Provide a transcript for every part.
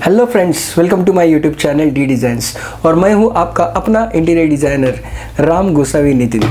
Hello friends, welcome to my YouTube channel D designs. और मैं हूं आपका अपना इंटीरियर डिज़ाइनर राम गोसावी नितिन।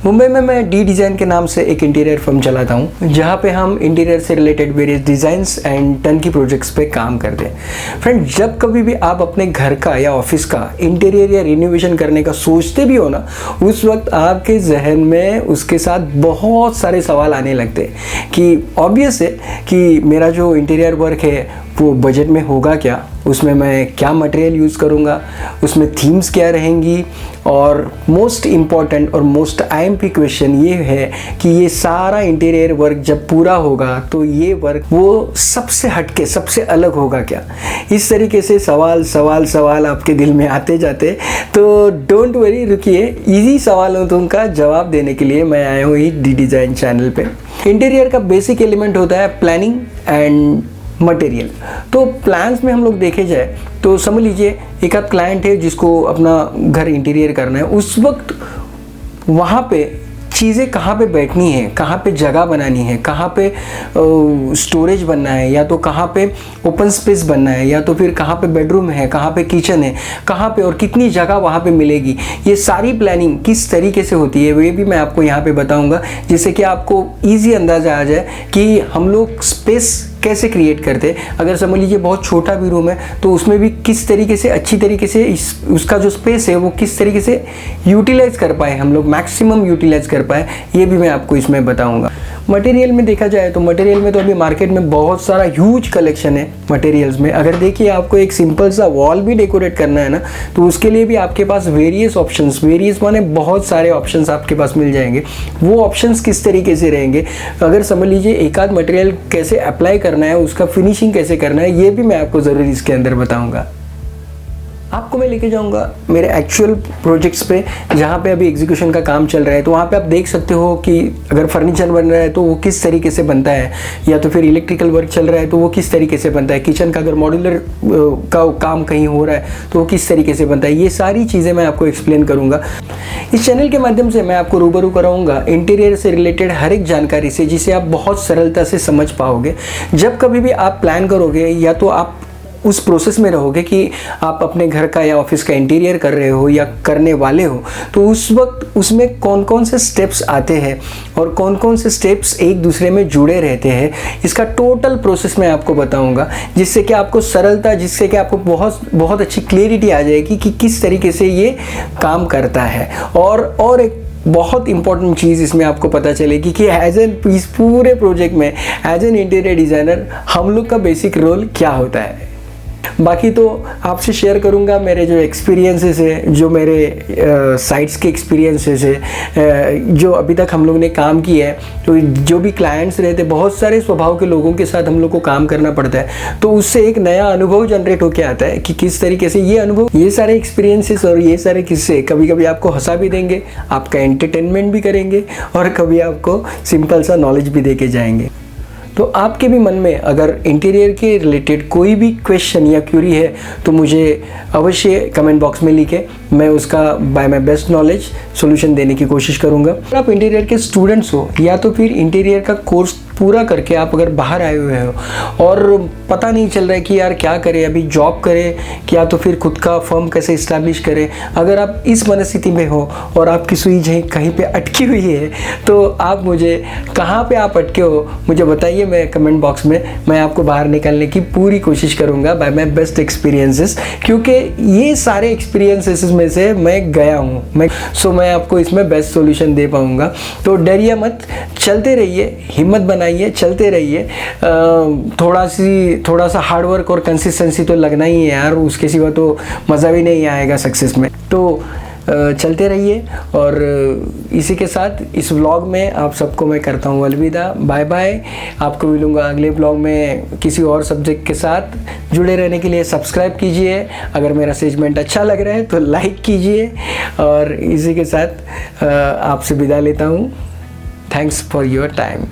मुंबई में मैं डी डिज़ाइन के नाम से एक इंटीरियर फर्म चलाता हूं, जहां पे हम इंटीरियर से related various designs and turnkey projects पे काम करते हैं। फ्रेंड, जब कभी भी आप अपने घर का या ऑफिस का इंटीरियर या रिनोवेशन करने का सोचते भी हो ना, उस वक्त आपके जहन में उसके साथ बहुत सारे सवाल आने लगते हैं कि ऑब्वियस है कि मेरा जो इंटीरियर वर्क है वो बजट में होगा क्या, उसमें मैं क्या मटेरियल यूज़ करूँगा, उसमें थीम्स क्या रहेंगी, और मोस्ट इम्पॉर्टेंट और मोस्ट आईएमपी क्वेश्चन ये है कि ये सारा इंटीरियर वर्क जब पूरा होगा तो ये वर्क वो सबसे हटके सबसे अलग होगा क्या। इस तरीके से सवाल आपके दिल में आते जाते, तो डोंट वरी, रुकिए, इजी सवालों का जवाब देने के लिए मैं आया हूँ डी डिज़ाइन चैनल पे। इंटीरियर का बेसिक एलिमेंट होता है प्लानिंग एंड मटेरियल। तो प्लान्स में हम लोग देखे जाए तो समझ लीजिए एक आध क्लाइंट है जिसको अपना घर इंटीरियर करना है, उस वक्त वहाँ पे चीज़ें कहाँ पे बैठनी है, कहाँ पे जगह बनानी है, कहाँ पे स्टोरेज बनना है, या तो कहाँ पे ओपन स्पेस बनना है, या तो फिर कहाँ पे बेडरूम है, कहाँ पे किचन है, कहाँ पे और कितनी जगह वहाँ पे मिलेगी, ये सारी प्लानिंग किस तरीके से होती है वे भी मैं आपको यहाँ पे बताऊँगा, जिससे कि आपको ईजी अंदाज़ा आ जाए कि हम लोग स्पेस कैसे क्रिएट करते हैं। अगर समझ लीजिए बहुत छोटा भी रूम है तो उसमें भी किस तरीके से अच्छी तरीके से उसका जो स्पेस है वो किस तरीके से यूटिलाइज कर पाए, हम लोग मैक्सिमम यूटिलाइज कर पाए, ये भी मैं आपको इसमें बताऊंगा। मटेरियल में देखा जाए तो मटेरियल में तो अभी मार्केट में बहुत सारा ह्यूज कलेक्शन है मटेरियल्स में। अगर देखिए आपको एक सिंपल सा वॉल भी डेकोरेट करना है ना, तो उसके लिए भी आपके पास वेरियस ऑप्शंस, वेरियस माने बहुत सारे ऑप्शंस आपके पास मिल जाएंगे। वो ऑप्शंस किस तरीके से रहेंगे, अगर समझ लीजिए एक आध मटेरियल कैसे अप्लाई करना है, उसका फिनिशिंग कैसे करना है, ये भी मैं आपको ज़रूर इसके अंदर बताऊँगा। आपको मैं लेके जाऊंगा मेरे एक्चुअल प्रोजेक्ट्स पे, जहाँ पे अभी एग्जीक्यूशन का काम चल रहा है। तो वहाँ पे आप देख सकते हो कि अगर फर्नीचर बन रहा है तो वो किस तरीके से बनता है, या तो फिर इलेक्ट्रिकल वर्क चल रहा है तो वो किस तरीके से बनता है, किचन का अगर मॉड्यूलर का काम कहीं हो रहा है तो वो किस तरीके से बनता है, ये सारी चीज़ें मैं आपको एक्सप्लेन करूँगा। इस चैनल के माध्यम से मैं आपको रूबरू कराऊँगा इंटीरियर से रिलेटेड हर एक जानकारी से, जिसे आप बहुत सरलता से समझ पाओगे। जब कभी भी आप प्लान करोगे या तो आप उस प्रोसेस में रहोगे कि आप अपने घर का या ऑफिस का इंटीरियर कर रहे हो या करने वाले हो, तो उस वक्त उसमें कौन कौन से स्टेप्स आते हैं और कौन कौन से स्टेप्स एक दूसरे में जुड़े रहते हैं, इसका टोटल प्रोसेस मैं आपको बताऊंगा, जिससे कि आपको सरलता, जिससे कि आपको बहुत अच्छी क्लियरिटी आ जाएगी कि किस तरीके से ये काम करता है। और एक बहुत इंपॉर्टेंट चीज़ इसमें आपको पता चलेगी कि एज एन इस पूरे प्रोजेक्ट में एज एन इंटीरियर डिज़ाइनर हम लोग का बेसिक रोल क्या होता है। बाकी तो आपसे शेयर करूंगा मेरे जो एक्सपीरियंसेस है, जो मेरे साइट्स के एक्सपीरियंसेस है, जो अभी तक हम लोग ने काम किया है। तो जो भी क्लाइंट्स रहते, बहुत सारे स्वभाव के लोगों के साथ हम लोग को काम करना पड़ता है, तो उससे एक नया अनुभव जनरेट होकर आता है कि किस तरीके से ये अनुभव, ये सारे एक्सपीरियंसेस और ये सारे किस्से कभी कभी आपको हंसा भी देंगे, आपका एंटरटेनमेंट भी करेंगे, और कभी आपको सिंपल सा नॉलेज भी दे के जाएंगे। तो आपके भी मन में अगर इंटीरियर के रिलेटेड कोई भी क्वेश्चन या क्यूरी है तो मुझे अवश्य कमेंट बॉक्स में लिखें, मैं उसका by my best knowledge solution देने की कोशिश करूंगा। अगर आप इंटीरियर के स्टूडेंट्स हो या तो फिर इंटीरियर का कोर्स पूरा करके आप अगर बाहर आए हुए हो और पता नहीं चल रहा है कि यार क्या करें, अभी जॉब करें या तो फिर खुद का फर्म कैसे इस्टेब्लिश करें, अगर आप इस मनस्थिति में हो और आपकी सुई कहीं पे अटकी हुई है, तो आप मुझे कहाँ पे आप अटके हो मुझे बताइए, मैं कमेंट बॉक्स में मैं आपको बाहर निकालने की पूरी कोशिश करूँगा बाय माय बेस्ट एक्सपीरियंसेस, क्योंकि ये सारे एक्सपीरियंसेस में से मैं गया हूँ, मैं आपको इसमें बेस्ट सॉल्यूशन दे पाऊँगा। तो डरिए मत, चलते रहिए, हिम्मत बनाइए, चलते रहिए। थोड़ा सा हार्डवर्क और कंसिस्टेंसी तो लगना ही है यार, उसके सिवा तो मज़ा भी नहीं आएगा सक्सेस में। तो चलते रहिए, और इसी के साथ इस व्लॉग में आप सबको मैं करता हूँ अलविदा, बाय बाय। आपको मिलूँगा अगले व्लॉग में किसी और सब्जेक्ट के साथ। जुड़े रहने के लिए सब्सक्राइब कीजिए, अगर मेरा सेगमेंट अच्छा लग रहा है तो लाइक कीजिए, और इसी के साथ आपसे विदा लेता हूँ। Thanks for your time.